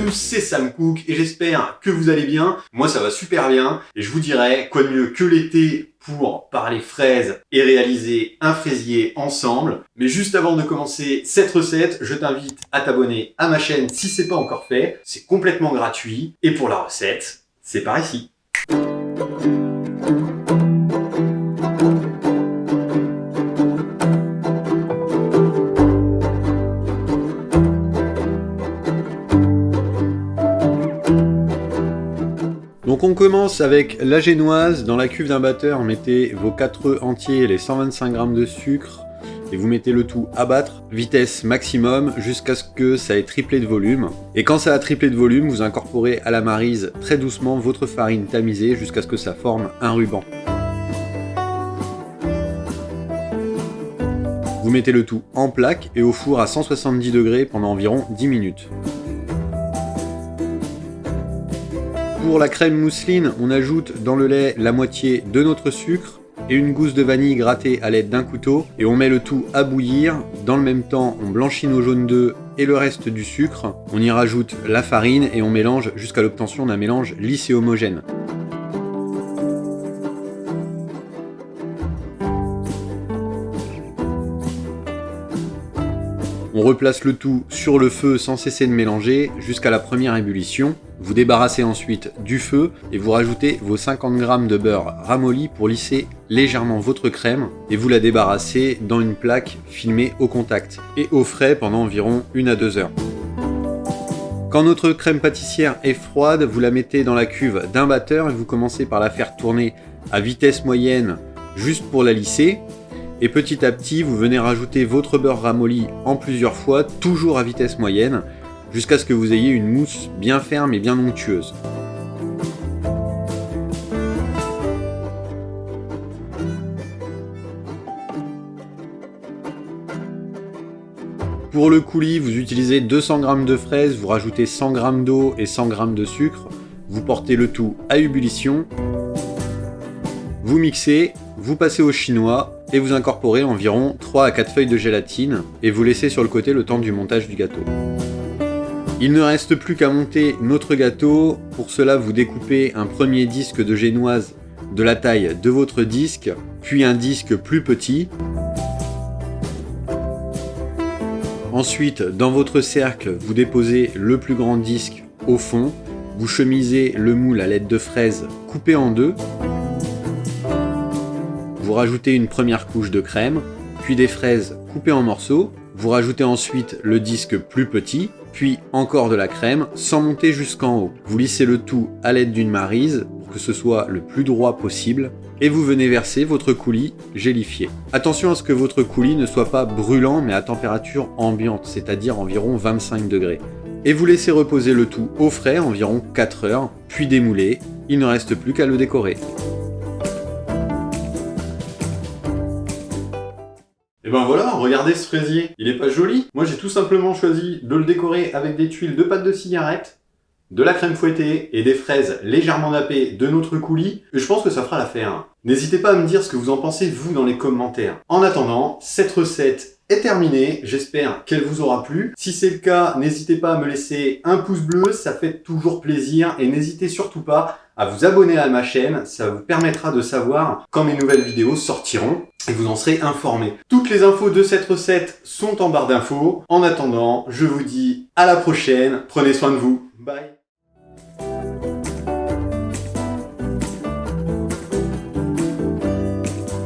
tous, c'est Sam Cook et j'espère que vous allez bien. Moi ça va super bien et je vous dirais quoi de mieux que l'été pour parler fraises et réaliser un fraisier ensemble. Mais juste avant de commencer cette recette, je t'invite à t'abonner à ma chaîne si c'est pas encore fait. C'est complètement gratuit et pour la recette, c'est par ici. Donc on commence avec la génoise. Dans la cuve d'un batteur, mettez vos 4 œufs entiers, les 125 g de sucre et vous mettez le tout à battre, vitesse maximum jusqu'à ce que ça ait triplé de volume. Et quand ça a triplé de volume, vous incorporez à la maryse très doucement votre farine tamisée jusqu'à ce que ça forme un ruban. Vous mettez le tout en plaque et au four à 170 degrés pendant environ 10 minutes. Pour la crème mousseline, on ajoute dans le lait la moitié de notre sucre et une gousse de vanille grattée à l'aide d'un couteau et on met le tout à bouillir. Dans le même temps, on blanchit nos jaunes d'œufs et le reste du sucre. On y rajoute la farine et on mélange jusqu'à l'obtention d'un mélange lisse et homogène. On replace le tout sur le feu sans cesser de mélanger jusqu'à la première ébullition. Vous débarrassez ensuite du feu et vous rajoutez vos 50 g de beurre ramolli pour lisser légèrement votre crème et vous la débarrassez dans une plaque filmée au contact et au frais pendant environ 1 à 2 heures. Quand notre crème pâtissière est froide, vous la mettez dans la cuve d'un batteur et vous commencez par la faire tourner à vitesse moyenne juste pour la lisser. Et petit à petit, vous venez rajouter votre beurre ramolli en plusieurs fois, toujours à vitesse moyenne, jusqu'à ce que vous ayez une mousse bien ferme et bien onctueuse. Pour le coulis, vous utilisez 200 g de fraises, vous rajoutez 100 g d'eau et 100 g de sucre, vous portez le tout à ébullition, vous mixez, vous passez au chinois et vous incorporez environ 3 à 4 feuilles de gélatine et vous laissez sur le côté le temps du montage du gâteau. Il ne reste plus qu'à monter notre gâteau. Pour cela, vous découpez un premier disque de génoise de la taille de votre disque, puis un disque plus petit. Ensuite, dans votre cercle, vous déposez le plus grand disque au fond. Vous chemisez le moule à l'aide de fraises coupées en deux. Vous rajoutez une première couche de crème, puis des fraises coupées en morceaux. Vous rajoutez ensuite le disque plus petit, puis encore de la crème, sans monter jusqu'en haut. Vous lissez le tout à l'aide d'une maryse pour que ce soit le plus droit possible, et vous venez verser votre coulis gélifié. Attention à ce que votre coulis ne soit pas brûlant, mais à température ambiante, c'est-à-dire environ 25 degrés. Et vous laissez reposer le tout au frais environ 4 heures, puis démouler. Il ne reste plus qu'à le décorer. Et ben voilà, regardez ce fraisier, il est pas joli? Moi j'ai tout simplement choisi de le décorer avec des tuiles de pâte de cigarette, de la crème fouettée et des fraises légèrement nappées de notre coulis, et je pense que ça fera l'affaire. N'hésitez pas à me dire ce que vous en pensez vous dans les commentaires. En attendant, cette recette est terminée, j'espère qu'elle vous aura plu. Si c'est le cas, n'hésitez pas à me laisser un pouce bleu, ça fait toujours plaisir, et n'hésitez surtout pas à vous abonner à ma chaîne, ça vous permettra de savoir quand mes nouvelles vidéos sortiront et vous en serez informés. Toutes les infos de cette recette sont en barre d'infos. En attendant, je vous dis à la prochaine, prenez soin de vous, bye.